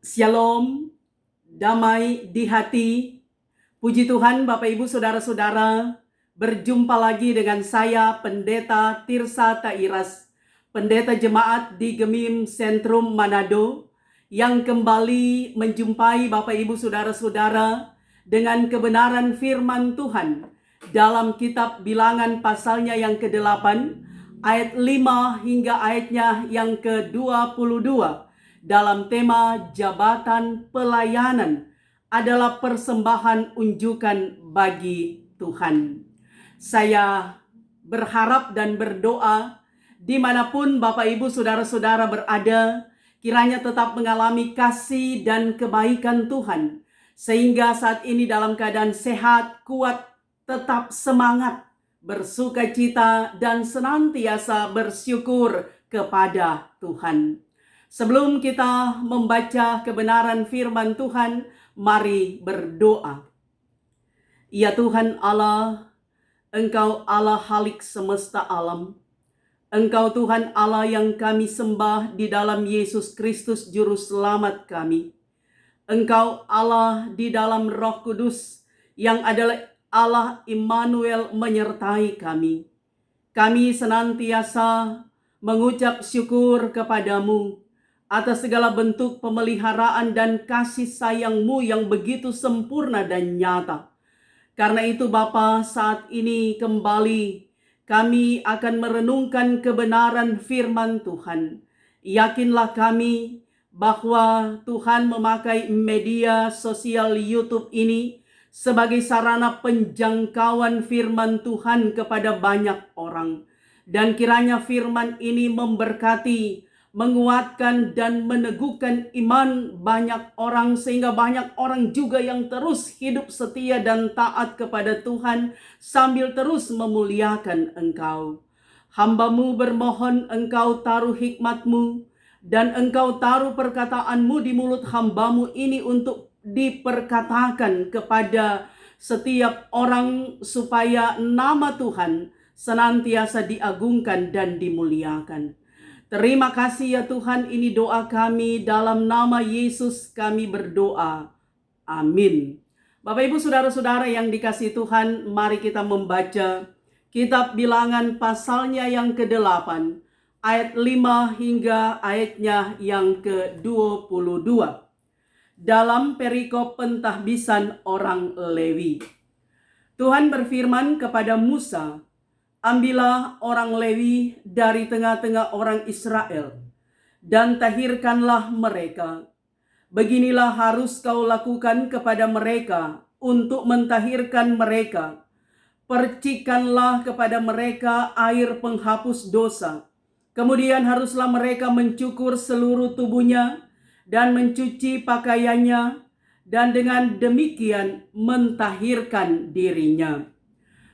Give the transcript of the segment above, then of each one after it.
Shalom, damai di hati. Puji Tuhan Bapak Ibu Saudara-saudara, berjumpa lagi dengan saya Pendeta Tirsa Tairas, Pendeta Jemaat di Gemim Sentrum Manado, yang kembali menjumpai Bapak Ibu Saudara-saudara dengan kebenaran firman Tuhan dalam kitab Bilangan pasalnya yang ke-8, ayat 5 hingga ayatnya yang ke-22, dalam tema jabatan pelayanan adalah persembahan unjukan bagi Tuhan. Saya berharap dan berdoa dimanapun Bapak Ibu Saudara-saudara berada, kiranya tetap mengalami kasih dan kebaikan Tuhan, sehingga saat ini dalam keadaan sehat, kuat, tetap semangat, bersukacita, dan senantiasa bersyukur kepada Tuhan. Sebelum kita membaca kebenaran firman Tuhan, mari berdoa. Ya Tuhan Allah, Engkau Allah Khalik semesta alam. Engkau Tuhan Allah yang kami sembah di dalam Yesus Kristus Juru Selamat kami. Engkau Allah di dalam Roh Kudus yang adalah Allah Immanuel menyertai kami. Kami senantiasa mengucap syukur kepadamu atas segala bentuk pemeliharaan dan kasih sayang-Mu yang begitu sempurna dan nyata. Karena itu Bapa, saat ini kembali kami akan merenungkan kebenaran firman Tuhan. Yakinlah kami bahwa Tuhan memakai media sosial YouTube ini sebagai sarana penjangkauan firman Tuhan kepada banyak orang. Dan kiranya firman ini memberkati, menguatkan dan meneguhkan iman banyak orang, sehingga banyak orang juga yang terus hidup setia dan taat kepada Tuhan sambil terus memuliakan Engkau. Hamba-Mu bermohon Engkau taruh hikmat-Mu dan Engkau taruh perkataan-Mu di mulut hamba-Mu ini untuk diperkatakan kepada setiap orang supaya nama Tuhan senantiasa diagungkan dan dimuliakan. Terima kasih ya Tuhan, ini doa kami dalam nama Yesus kami berdoa. Amin. Bapak Ibu Saudara-saudara yang dikasihi Tuhan, mari kita membaca kitab Bilangan pasalnya yang ke-8, ayat 5 hingga ayatnya yang ke-22. Dalam perikop pentahbisan orang Lewi. Tuhan berfirman kepada Musa, "Ambillah orang Lewi dari tengah-tengah orang Israel, dan tahirkanlah mereka. Beginilah harus kau lakukan kepada mereka untuk mentahirkan mereka. Percikanlah kepada mereka air penghapus dosa. Kemudian haruslah mereka mencukur seluruh tubuhnya dan mencuci pakaiannya, dan dengan demikian mentahirkan dirinya.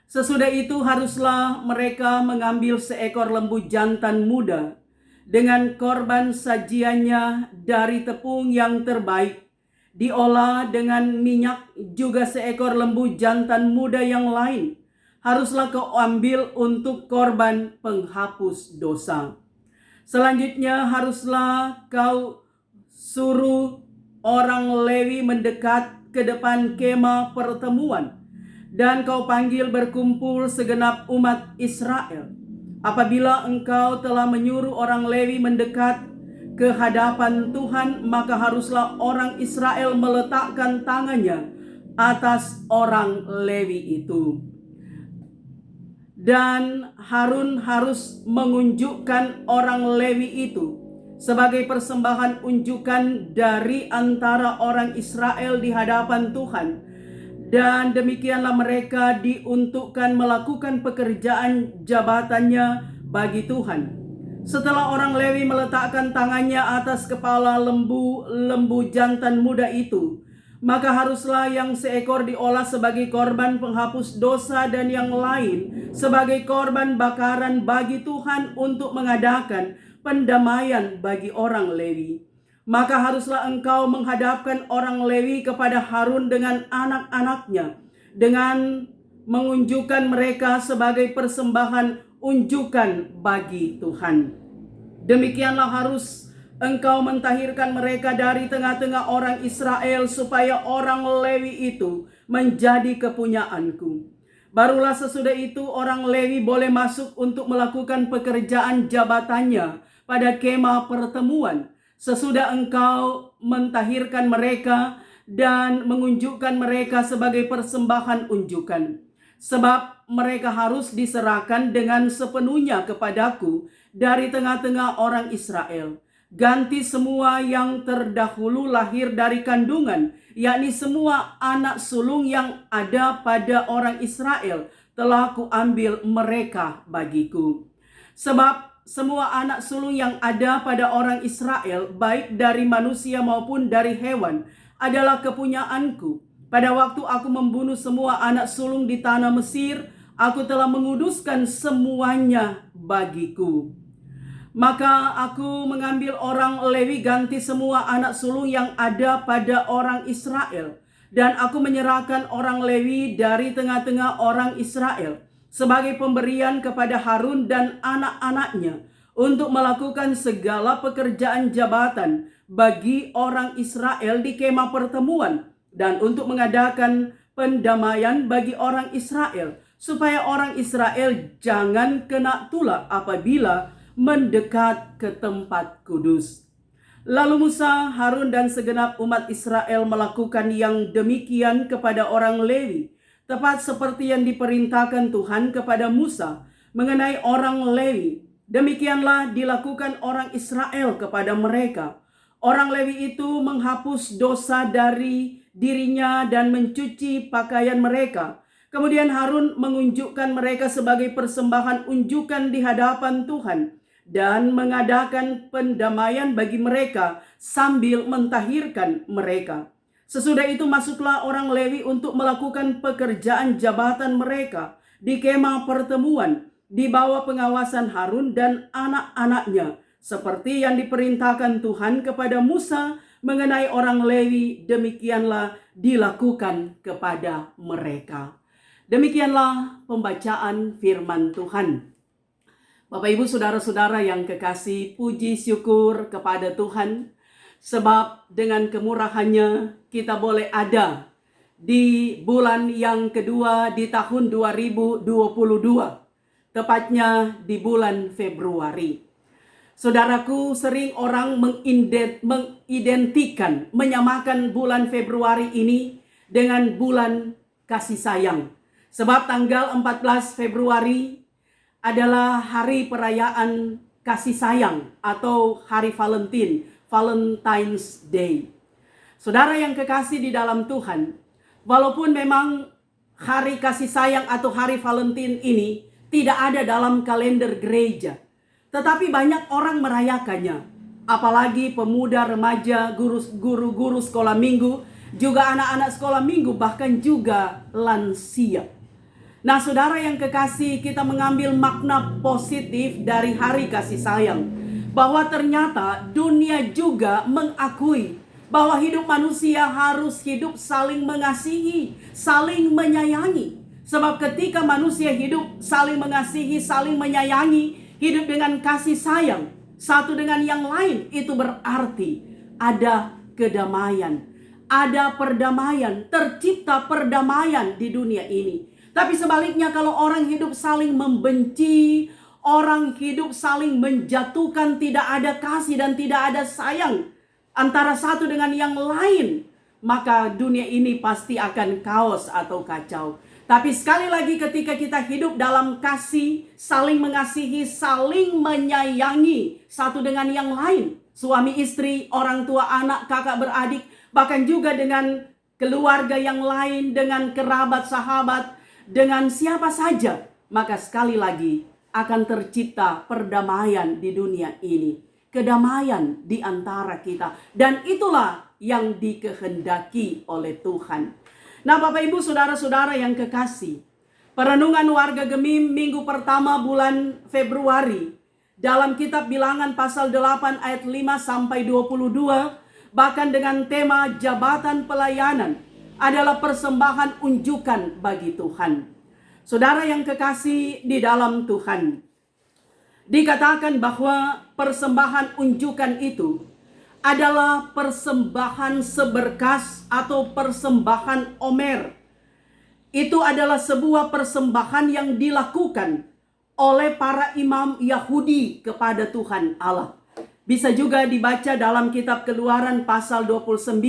Sesudah itu haruslah mereka mengambil seekor lembu jantan muda dengan korban sajiannya dari tepung yang terbaik, diolah dengan minyak, juga seekor lembu jantan muda yang lain haruslah kau ambil untuk korban penghapus dosa. Selanjutnya haruslah kau suruh orang Lewi mendekat ke depan kemah pertemuan, dan kau panggil berkumpul segenap umat Israel. Apabila engkau telah menyuruh orang Lewi mendekat ke hadapan Tuhan, maka haruslah orang Israel meletakkan tangannya atas orang Lewi itu. Dan Harun harus mengunjukkan orang Lewi itu sebagai persembahan unjukan dari antara orang Israel di hadapan Tuhan. Dan demikianlah mereka diuntukkan melakukan pekerjaan jabatannya bagi Tuhan. Setelah orang Lewi meletakkan tangannya atas kepala lembu jantan muda itu, maka haruslah yang seekor diolah sebagai korban penghapus dosa dan yang lain sebagai korban bakaran bagi Tuhan untuk mengadakan pendamaian bagi orang Lewi. Maka haruslah engkau menghadapkan orang Lewi kepada Harun dengan anak-anaknya, dengan mengunjukkan mereka sebagai persembahan unjukan bagi Tuhan. Demikianlah harus Engkau mentahirkan mereka dari tengah-tengah orang Israel supaya orang Lewi itu menjadi kepunyaanku. Barulah sesudah itu orang Lewi boleh masuk untuk melakukan pekerjaan jabatannya pada kemah pertemuan. Sesudah engkau mentahirkan mereka dan mengunjukkan mereka sebagai persembahan unjukan. Sebab mereka harus diserahkan dengan sepenuhnya kepadaku dari tengah-tengah orang Israel. Ganti semua yang terdahulu lahir dari kandungan, yakni semua anak sulung yang ada pada orang Israel, telah kuambil mereka bagiku. Sebab semua anak sulung yang ada pada orang Israel, baik dari manusia maupun dari hewan, adalah kepunyaanku. Pada waktu aku membunuh semua anak sulung di tanah Mesir, aku telah menguduskan semuanya bagiku. Maka aku mengambil orang Lewi ganti semua anak sulung yang ada pada orang Israel. Dan aku menyerahkan orang Lewi dari tengah-tengah orang Israel sebagai pemberian kepada Harun dan anak-anaknya untuk melakukan segala pekerjaan jabatan bagi orang Israel di kemah pertemuan dan untuk mengadakan pendamaian bagi orang Israel supaya orang Israel jangan kena tula apabila mendekat ke tempat kudus. Lalu Musa, Harun dan segenap umat Israel melakukan yang demikian kepada orang Lewi, tepat seperti yang diperintahkan Tuhan kepada Musa mengenai orang Lewi. Demikianlah dilakukan orang Israel kepada mereka. Orang Lewi itu menghapus dosa dari dirinya dan mencuci pakaian mereka. Kemudian Harun mengunjukkan mereka sebagai persembahan unjukan di hadapan Tuhan dan mengadakan pendamaian bagi mereka sambil mentahirkan mereka. Sesudah itu masuklah orang Lewi untuk melakukan pekerjaan jabatan mereka di kemah pertemuan di bawah pengawasan Harun dan anak-anaknya, seperti yang diperintahkan Tuhan kepada Musa mengenai orang Lewi, demikianlah dilakukan kepada mereka. Demikianlah pembacaan firman Tuhan. Bapak Ibu saudara-saudara yang kekasih, puji syukur kepada Tuhan sebab dengan kemurahannya kita boleh ada di bulan yang kedua di tahun 2022, tepatnya di bulan Februari. Saudaraku, sering orang mengidentikan, menyamakan bulan Februari ini dengan bulan kasih sayang. Sebab tanggal 14 Februari adalah hari perayaan kasih sayang atau hari Valentine's Day. Saudara yang kekasih di dalam Tuhan, walaupun memang hari kasih sayang atau hari Valentine ini tidak ada dalam kalender gereja, tetapi banyak orang merayakannya. Apalagi pemuda, remaja, guru-guru sekolah minggu, juga anak-anak sekolah minggu, bahkan juga lansia. Nah, saudara yang kekasih, kita mengambil makna positif dari hari kasih sayang, bahwa ternyata dunia juga mengakui bahwa hidup manusia harus hidup saling mengasihi, saling menyayangi. Sebab ketika manusia hidup saling mengasihi, saling menyayangi, hidup dengan kasih sayang satu dengan yang lain, itu berarti ada kedamaian, ada perdamaian, tercipta perdamaian di dunia ini. Tapi sebaliknya, kalau orang hidup saling membenci, orang hidup saling menjatuhkan, tidak ada kasih dan tidak ada sayang antara satu dengan yang lain, maka dunia ini pasti akan kaos atau kacau. Tapi sekali lagi, ketika kita hidup dalam kasih, saling mengasihi, saling menyayangi satu dengan yang lain, suami istri, orang tua, anak, kakak beradik, bahkan juga dengan keluarga yang lain, dengan kerabat, sahabat, dengan siapa saja, maka sekali lagi akan tercipta perdamaian di dunia ini, kedamaian di antara kita, dan itulah yang dikehendaki oleh Tuhan. Nah, Bapak Ibu saudara-saudara yang kekasih, perenungan warga Gemim minggu pertama bulan Februari dalam kitab Bilangan pasal 8 ayat 5 sampai 22, bahkan dengan tema jabatan pelayanan, adalah persembahan unjukan bagi Tuhan. Saudara yang kekasih di dalam Tuhan, dikatakan bahwa persembahan unjukan itu adalah persembahan seberkas atau persembahan omer. Itu adalah sebuah persembahan yang dilakukan oleh para imam Yahudi kepada Tuhan Allah. Bisa juga dibaca dalam kitab Keluaran pasal 29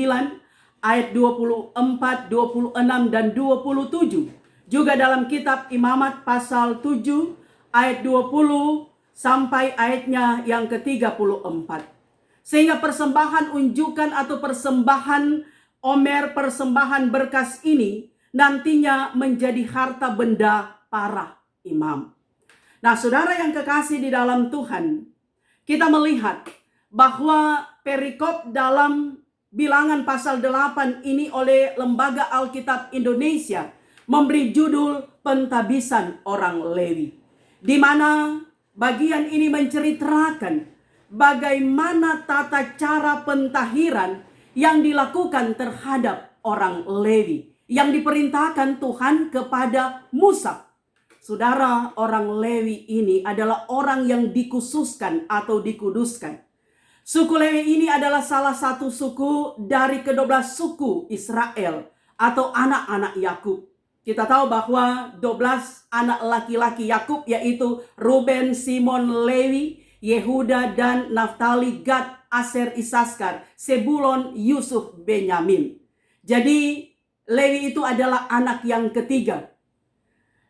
ayat 24, 26 dan 27. Juga dalam kitab Imamat pasal 7 ayat 20 sampai ayatnya yang ke-34. Sehingga persembahan unjukan atau persembahan omer, persembahan berkas ini nantinya menjadi harta benda para imam. Nah, saudara yang kekasih di dalam Tuhan, kita melihat bahwa perikop dalam Bilangan pasal 8 ini oleh Lembaga Alkitab Indonesia memberi judul Pentabisan Orang Lewi, di mana bagian ini menceritakan bagaimana tata cara pentahiran yang dilakukan terhadap orang Lewi yang diperintahkan Tuhan kepada Musa. Saudara, orang Lewi ini adalah orang yang dikhususkan atau dikuduskan. Suku Lewi ini adalah salah satu suku dari ke-12 suku Israel atau anak-anak Yakub. Kita tahu bahwa 12 anak laki-laki Yakub yaitu Ruben, Simon, Lewi, Yehuda dan Naftali, Gad, Aser, Isaskar, Sebulon, Yusuf, Benyamin. Jadi Lewi itu adalah anak yang ketiga.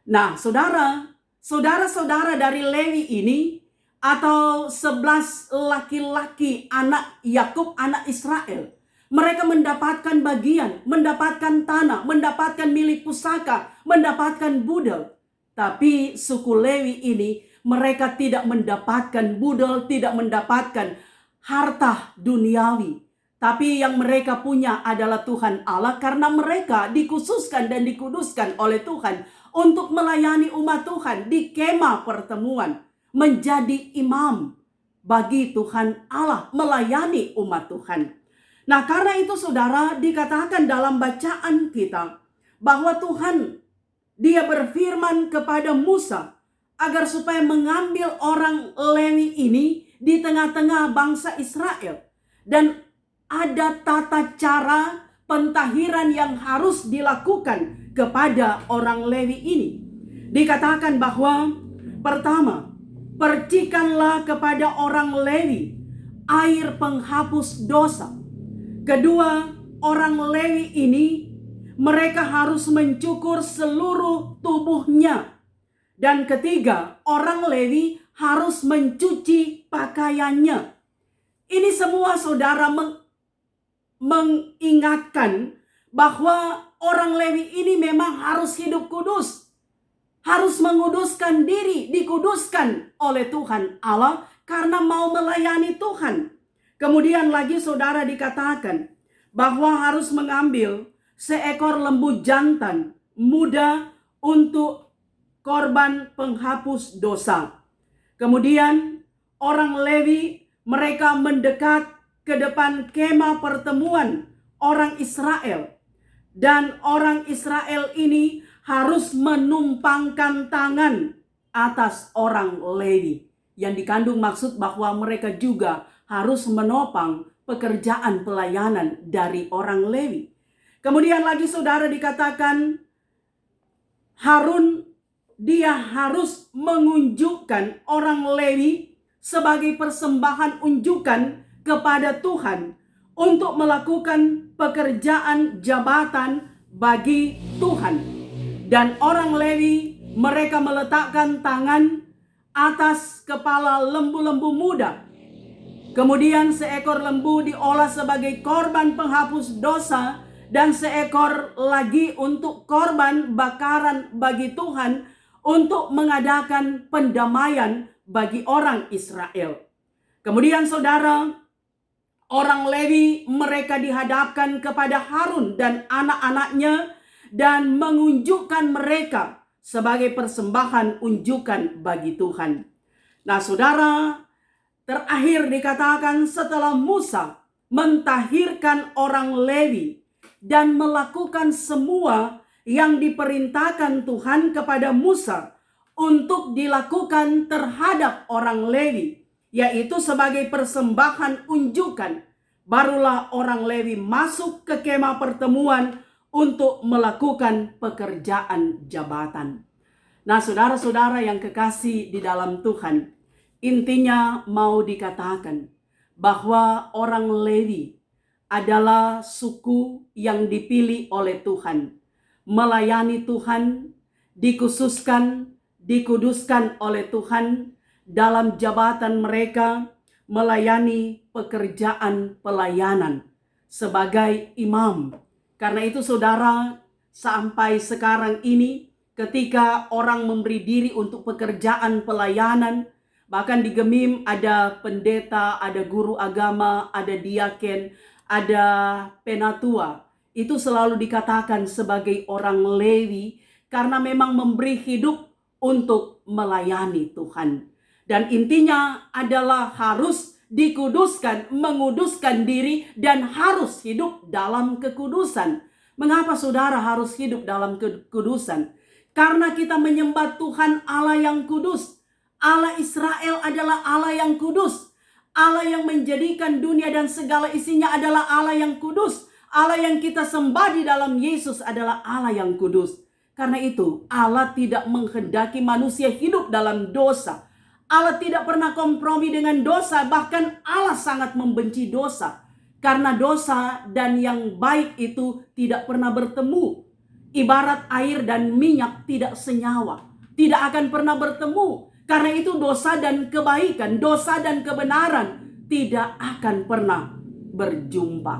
Nah, saudara-saudara dari Lewi ini atau 11 laki-laki anak Yakub, anak Israel, mereka mendapatkan bagian, mendapatkan tanah, mendapatkan milik pusaka, mendapatkan budel. Tapi suku Lewi ini mereka tidak mendapatkan budel, tidak mendapatkan harta duniawi. Tapi yang mereka punya adalah Tuhan Allah, karena mereka dikhususkan dan dikuduskan oleh Tuhan untuk melayani umat Tuhan di kemah pertemuan, menjadi imam bagi Tuhan Allah, melayani umat Tuhan. Nah, karena itu saudara, dikatakan dalam bacaan kita bahwa Tuhan dia berfirman kepada Musa agar supaya mengambil orang Lewi ini di tengah-tengah bangsa Israel. Dan ada tata cara pentahiran yang harus dilakukan kepada orang Lewi ini. Dikatakan bahwa pertama, percikanlah kepada orang Lewi air penghapus dosa. Kedua, orang Lewi ini mereka harus mencukur seluruh tubuhnya. Dan ketiga, orang Lewi harus mencuci pakaiannya. Ini semua saudara mengingatkan bahwa orang Lewi ini memang harus hidup kudus. Harus menguduskan diri, dikuduskan oleh Tuhan Allah karena mau melayani Tuhan. Kemudian lagi saudara dikatakan bahwa harus mengambil seekor lembu jantan muda untuk korban penghapus dosa. Kemudian orang Lewi mereka mendekat ke depan kemah pertemuan orang Israel. Dan orang Israel ini harus menumpangkan tangan atas orang Lewi. Yang dikandung maksud bahwa mereka juga harus menopang pekerjaan pelayanan dari orang Lewi. Kemudian lagi saudara dikatakan Harun dia harus mengunjukkan orang Lewi sebagai persembahan unjukan kepada Tuhan untuk melakukan pekerjaan jabatan bagi Tuhan. Dan orang Lewi mereka meletakkan tangan atas kepala lembu-lembu muda. Kemudian seekor lembu diolah sebagai korban penghapus dosa dan seekor lagi untuk korban bakaran bagi Tuhan untuk mengadakan pendamaian bagi orang Israel. Kemudian saudara, orang Lewi mereka dihadapkan kepada Harun dan anak-anaknya dan mengunjukkan mereka sebagai persembahan unjukan bagi Tuhan. Nah saudara, terakhir dikatakan setelah Musa mentahirkan orang Lewi dan melakukan semua yang diperintahkan Tuhan kepada Musa untuk dilakukan terhadap orang Lewi, yaitu sebagai persembahan unjukan, barulah orang Lewi masuk ke kemah pertemuan untuk melakukan pekerjaan jabatan. Nah, saudara-saudara yang kekasih di dalam Tuhan, intinya mau dikatakan bahwa orang Lewi adalah suku yang dipilih oleh Tuhan, melayani Tuhan, dikhususkan, dikuduskan oleh Tuhan dalam jabatan mereka melayani pekerjaan pelayanan sebagai imam. Karena itu saudara, sampai sekarang ini ketika orang memberi diri untuk pekerjaan pelayanan, bahkan di Gemim ada pendeta, ada guru agama, ada diaken, ada penatua. Itu selalu dikatakan sebagai orang Lewi karena memang memberi hidup untuk melayani Tuhan. Dan intinya adalah harus dikuduskan, menguduskan diri, dan harus hidup dalam kekudusan. Mengapa saudara harus hidup dalam kekudusan? Karena kita menyembah Tuhan Allah yang kudus. Allah Israel adalah Allah yang kudus. Allah yang menjadikan dunia dan segala isinya adalah Allah yang kudus. Allah yang kita sembah di dalam Yesus adalah Allah yang kudus. Karena itu Allah tidak menghendaki manusia hidup dalam dosa. Allah tidak pernah kompromi dengan dosa. Bahkan Allah sangat membenci dosa. Karena dosa dan yang baik itu tidak pernah bertemu. Ibarat air dan minyak tidak senyawa. Tidak akan pernah bertemu. Karena itu dosa dan kebaikan, dosa dan kebenaran tidak akan pernah berjumpa.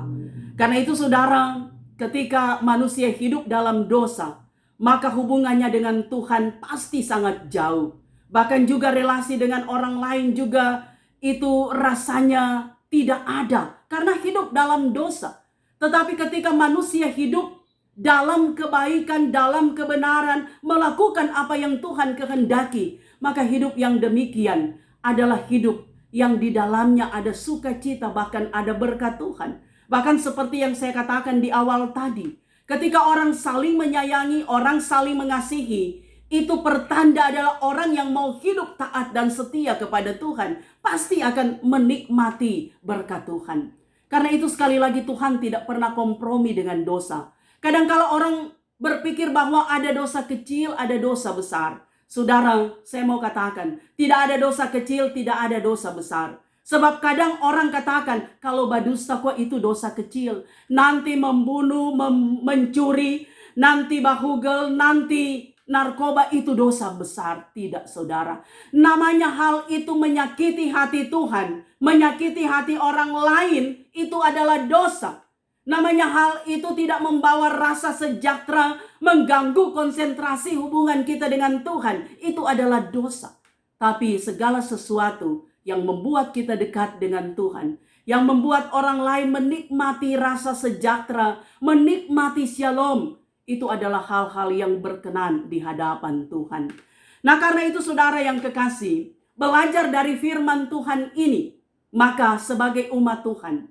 Karena itu saudara, ketika manusia hidup dalam dosa, maka hubungannya dengan Tuhan pasti sangat jauh. Bahkan juga relasi dengan orang lain juga itu rasanya tidak ada. Karena hidup dalam dosa. Tetapi ketika manusia hidup dalam kebaikan, dalam kebenaran, melakukan apa yang Tuhan kehendaki, maka hidup yang demikian adalah hidup yang di dalamnya ada sukacita, bahkan ada berkat Tuhan. Bahkan seperti yang saya katakan di awal tadi, ketika orang saling menyayangi, orang saling mengasihi, itu pertanda adalah orang yang mau hidup taat dan setia kepada Tuhan, pasti akan menikmati berkat Tuhan. Karena itu sekali lagi Tuhan tidak pernah kompromi dengan dosa. Kadang kalau orang berpikir bahwa ada dosa kecil, ada dosa besar. Saudara, saya mau katakan, tidak ada dosa kecil, tidak ada dosa besar. Sebab kadang orang katakan, kalau berdusta kok itu dosa kecil. Nanti membunuh, mencuri, nanti bahugel, nanti narkoba itu dosa besar. Tidak saudara. Namanya hal itu menyakiti hati Tuhan, menyakiti hati orang lain, itu adalah dosa. Namanya hal itu tidak membawa rasa sejahtera, mengganggu konsentrasi hubungan kita dengan Tuhan. Itu adalah dosa. Tapi segala sesuatu yang membuat kita dekat dengan Tuhan, yang membuat orang lain menikmati rasa sejahtera, menikmati shalom, itu adalah hal-hal yang berkenan di hadapan Tuhan. Nah, karena itu saudara yang kekasih, belajar dari firman Tuhan ini, maka sebagai umat Tuhan,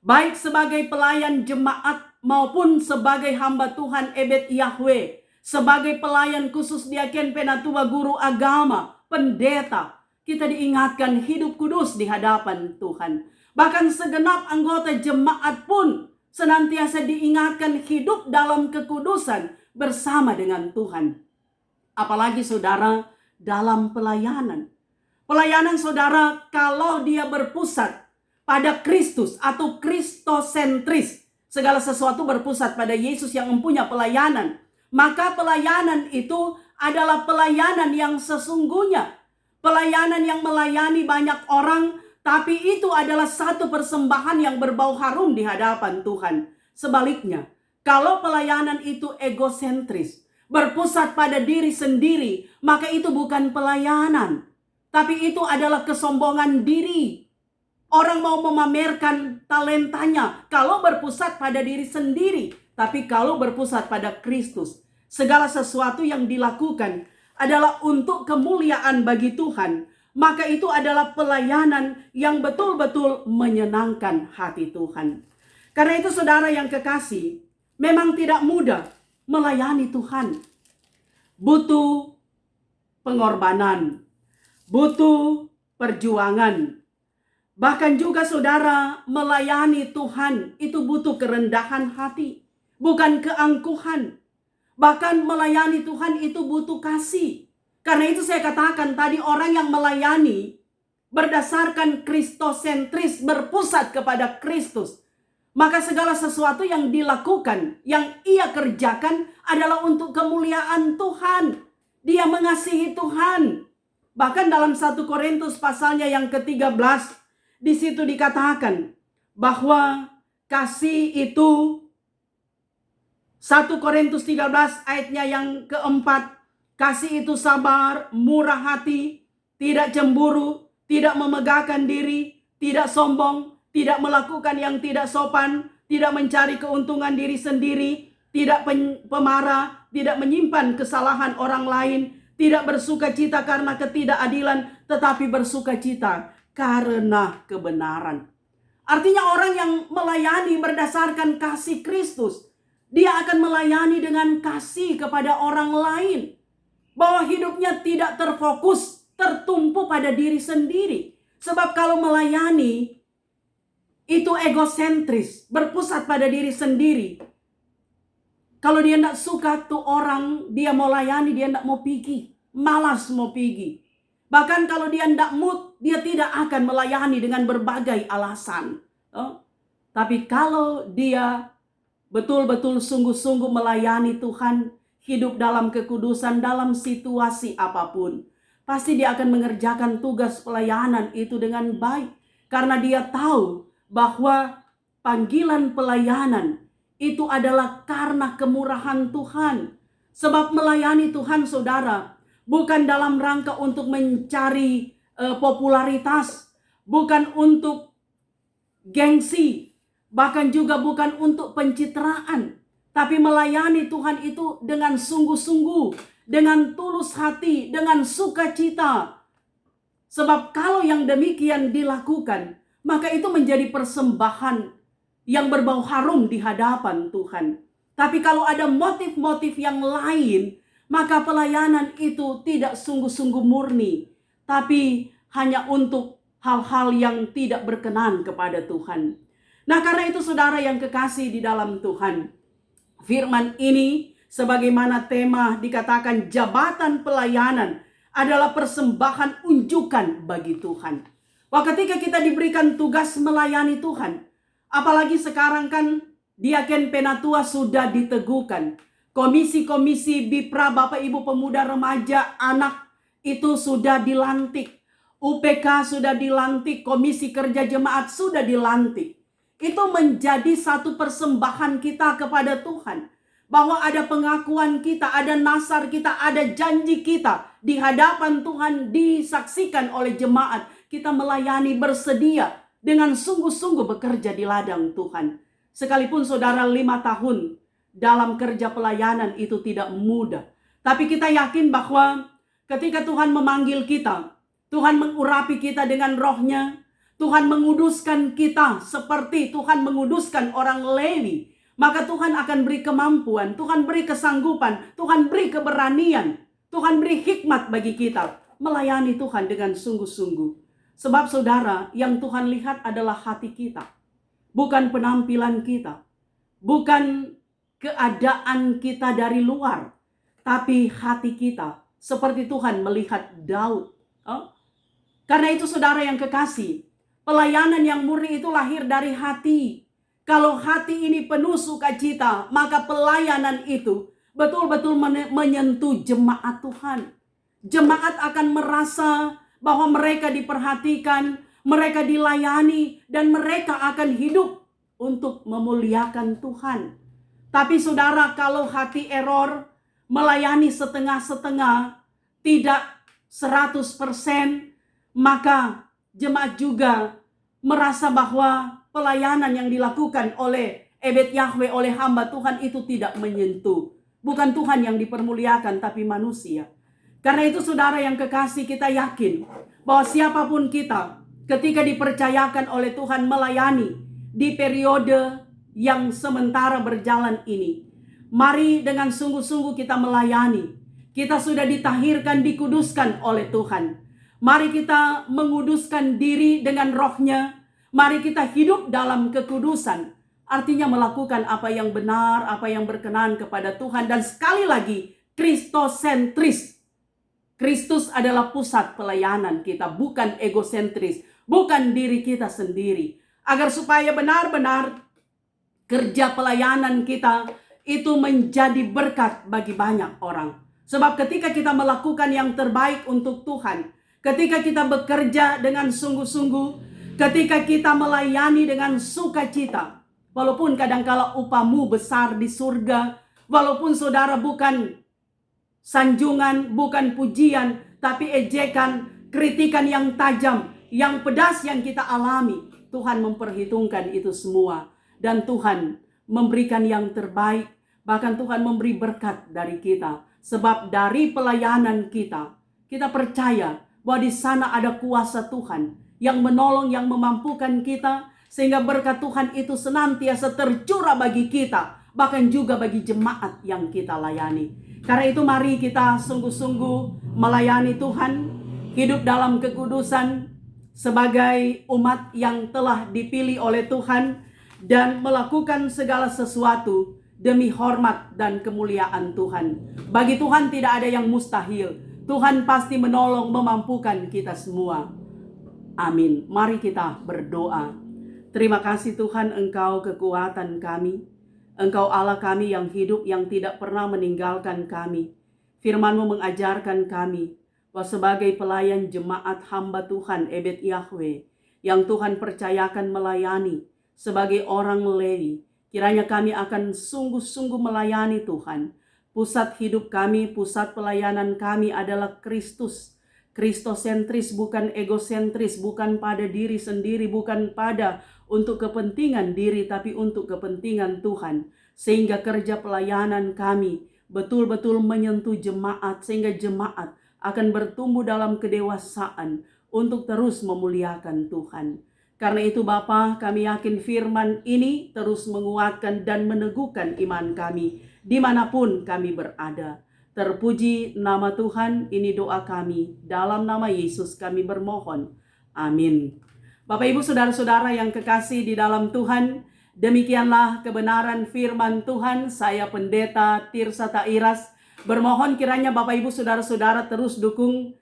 baik sebagai pelayan jemaat maupun sebagai hamba Tuhan Ebed Yahweh, sebagai pelayan khusus diaken, penatua, guru agama, pendeta, kita diingatkan hidup kudus di hadapan Tuhan. Bahkan segenap anggota jemaat pun senantiasa diingatkan hidup dalam kekudusan bersama dengan Tuhan. Apalagi saudara dalam pelayanan. Pelayanan saudara kalau dia berpusat pada Kristus atau kristosentris, segala sesuatu berpusat pada Yesus yang mempunyai pelayanan, maka pelayanan itu adalah pelayanan yang sesungguhnya, pelayanan yang melayani banyak orang, tapi itu adalah satu persembahan yang berbau harum di hadapan Tuhan. Sebaliknya, kalau pelayanan itu egosentris, berpusat pada diri sendiri, maka itu bukan pelayanan, tapi itu adalah kesombongan diri. Orang mau memamerkan talentanya kalau berpusat pada diri sendiri. Tapi kalau berpusat pada Kristus, segala sesuatu yang dilakukan adalah untuk kemuliaan bagi Tuhan. Maka itu adalah pelayanan yang betul-betul menyenangkan hati Tuhan. Karena itu saudara yang kekasih, memang tidak mudah melayani Tuhan. Butuh pengorbanan, butuh perjuangan. Bahkan juga saudara, melayani Tuhan itu butuh kerendahan hati, bukan keangkuhan. Bahkan melayani Tuhan itu butuh kasih. Karena itu saya katakan tadi, orang yang melayani berdasarkan kristosentris, berpusat kepada Kristus, maka segala sesuatu yang dilakukan, yang ia kerjakan adalah untuk kemuliaan Tuhan. Dia mengasihi Tuhan. Bahkan dalam 1 Korintus pasalnya yang ke-13, di situ dikatakan bahwa kasih itu, 1 Korintus 13 ayatnya yang keempat, kasih itu sabar, murah hati, tidak cemburu, tidak memegahkan diri, tidak sombong, tidak melakukan yang tidak sopan, tidak mencari keuntungan diri sendiri, tidak pemarah, tidak menyimpan kesalahan orang lain, tidak bersuka cita karena ketidakadilan, tetapi bersuka cita karena kebenaran. Artinya orang yang melayani berdasarkan kasih Kristus, dia akan melayani dengan kasih kepada orang lain. Bahwa hidupnya tidak terfokus, tertumpu pada diri sendiri. Sebab kalau melayani itu egosentris, berpusat pada diri sendiri. Kalau dia tidak suka tuh orang, dia mau layani, dia tidak mau pergi. Malas mau pergi. Bahkan kalau dia tidak mood, dia tidak akan melayani dengan berbagai alasan. Tapi kalau dia betul-betul sungguh-sungguh melayani Tuhan, hidup dalam kekudusan, dalam situasi apapun, pasti dia akan mengerjakan tugas pelayanan itu dengan baik. Karena dia tahu bahwa panggilan pelayanan itu adalah karena kemurahan Tuhan. Sebab melayani Tuhan, saudara, bukan dalam rangka untuk mencari popularitas, bukan untuk gengsi, bahkan juga bukan untuk pencitraan. Tapi melayani Tuhan itu dengan sungguh-sungguh, dengan tulus hati, dengan sukacita. Sebab kalau yang demikian dilakukan, maka itu menjadi persembahan yang berbau harum di hadapan Tuhan. Tapi kalau ada motif-motif yang lain, maka pelayanan itu tidak sungguh-sungguh murni, tapi hanya untuk hal-hal yang tidak berkenan kepada Tuhan. Nah, karena itu saudara yang kekasih di dalam Tuhan, firman ini sebagaimana tema dikatakan jabatan pelayanan adalah persembahan unjukan bagi Tuhan. Wah, ketika kita diberikan tugas melayani Tuhan, apalagi sekarang kan Diaken Penatua sudah diteguhkan. Komisi-komisi Bipra, Bapak Ibu Pemuda Remaja, Anak itu sudah dilantik. UPK sudah dilantik, Komisi Kerja Jemaat sudah dilantik. Itu menjadi satu persembahan kita kepada Tuhan. Bahwa ada pengakuan kita, ada nasar kita, ada janji kita di hadapan Tuhan disaksikan oleh jemaat. Kita melayani, bersedia dengan sungguh-sungguh bekerja di ladang Tuhan. Sekalipun saudara 5 tahun dalam kerja pelayanan itu tidak mudah. Tapi kita yakin bahwa ketika Tuhan memanggil kita, Tuhan mengurapi kita dengan rohnya, Tuhan menguduskan kita seperti Tuhan menguduskan orang Lewi, maka Tuhan akan beri kemampuan, Tuhan beri kesanggupan, Tuhan beri keberanian, Tuhan beri hikmat bagi kita melayani Tuhan dengan sungguh-sungguh. Sebab saudara, yang Tuhan lihat adalah hati kita, bukan penampilan kita, bukan keadaan kita dari luar, tapi hati kita. Seperti Tuhan melihat Daud. Karena itu saudara yang kekasih, pelayanan yang murni itu lahir dari hati. Kalau hati ini penuh sukacita, maka pelayanan itu betul-betul menyentuh jemaat Tuhan. Jemaat akan merasa bahwa mereka diperhatikan, mereka dilayani, dan mereka akan hidup untuk memuliakan Tuhan. Tapi saudara, kalau hati error, melayani setengah-setengah, tidak 100%, maka jemaat juga merasa bahwa pelayanan yang dilakukan oleh Ebed Yahweh, oleh hamba Tuhan itu tidak menyentuh. Bukan Tuhan yang dipermuliakan, tapi manusia. Karena itu saudara yang kekasih, kita yakin bahwa siapapun kita ketika dipercayakan oleh Tuhan melayani di periode yang sementara berjalan ini, mari dengan sungguh-sungguh kita melayani. Kita sudah ditahirkan, dikuduskan oleh Tuhan. Mari kita menguduskan diri dengan rohnya. Mari kita hidup dalam kekudusan. Artinya melakukan apa yang benar, apa yang berkenan kepada Tuhan. Dan sekali lagi, Kristosentris. Kristus adalah pusat pelayanan kita, bukan egosentris, bukan diri kita sendiri. Agar supaya benar-benar kerja pelayanan kita itu menjadi berkat bagi banyak orang. Sebab ketika kita melakukan yang terbaik untuk Tuhan, ketika kita bekerja dengan sungguh-sungguh, ketika kita melayani dengan sukacita, walaupun kadangkala upahmu besar di surga, walaupun saudara bukan sanjungan, bukan pujian, tapi ejekan, kritikan yang tajam, yang pedas yang kita alami, Tuhan memperhitungkan itu semua. Dan Tuhan memberikan yang terbaik, bahkan Tuhan memberi berkat dari kita. Sebab dari pelayanan kita, kita percaya bahwa di sana ada kuasa Tuhan yang menolong, yang memampukan kita, sehingga berkat Tuhan itu senantiasa tercurah bagi kita, bahkan juga bagi jemaat yang kita layani. Karena itu mari kita sungguh-sungguh melayani Tuhan, hidup dalam kekudusan sebagai umat yang telah dipilih oleh Tuhan, dan melakukan segala sesuatu demi hormat dan kemuliaan Tuhan. Bagi Tuhan tidak ada yang mustahil. Tuhan pasti menolong, memampukan kita semua. Amin. Mari kita berdoa. Terima kasih Tuhan, Engkau kekuatan kami. Engkau Allah kami yang hidup, yang tidak pernah meninggalkan kami. Firman-Mu mengajarkan kami bahwa sebagai pelayan jemaat hamba Tuhan Ebed Yahweh yang Tuhan percayakan melayani sebagai orang Lewi, kiranya kami akan sungguh-sungguh melayani Tuhan. Pusat hidup kami, pusat pelayanan kami adalah Kristus. Kristosentris, bukan egosentris, bukan pada diri sendiri, bukan pada untuk kepentingan diri, tapi untuk kepentingan Tuhan. Sehingga kerja pelayanan kami betul-betul menyentuh jemaat, sehingga jemaat akan bertumbuh dalam kedewasaan untuk terus memuliakan Tuhan. Karena itu Bapa, kami yakin firman ini terus menguatkan dan meneguhkan iman kami dimanapun kami berada. Terpuji nama Tuhan, ini doa kami. Dalam nama Yesus kami bermohon. Amin. Bapak Ibu Saudara-saudara yang kekasih di dalam Tuhan, demikianlah kebenaran firman Tuhan. Saya Pendeta Tirsa Tairas bermohon kiranya Bapak Ibu Saudara-saudara terus dukung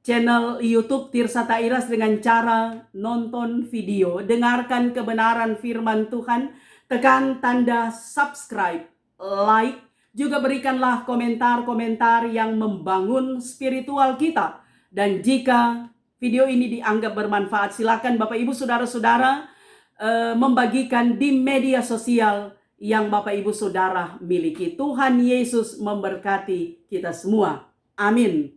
channel YouTube Tirsa Tairas dengan cara nonton video, dengarkan kebenaran firman Tuhan, tekan tanda subscribe, like, juga berikanlah komentar-komentar yang membangun spiritual kita. Dan jika video ini dianggap bermanfaat, silakan Bapak Ibu Saudara-saudara membagikan di media sosial yang Bapak Ibu Saudara miliki. Tuhan Yesus memberkati kita semua. Amin.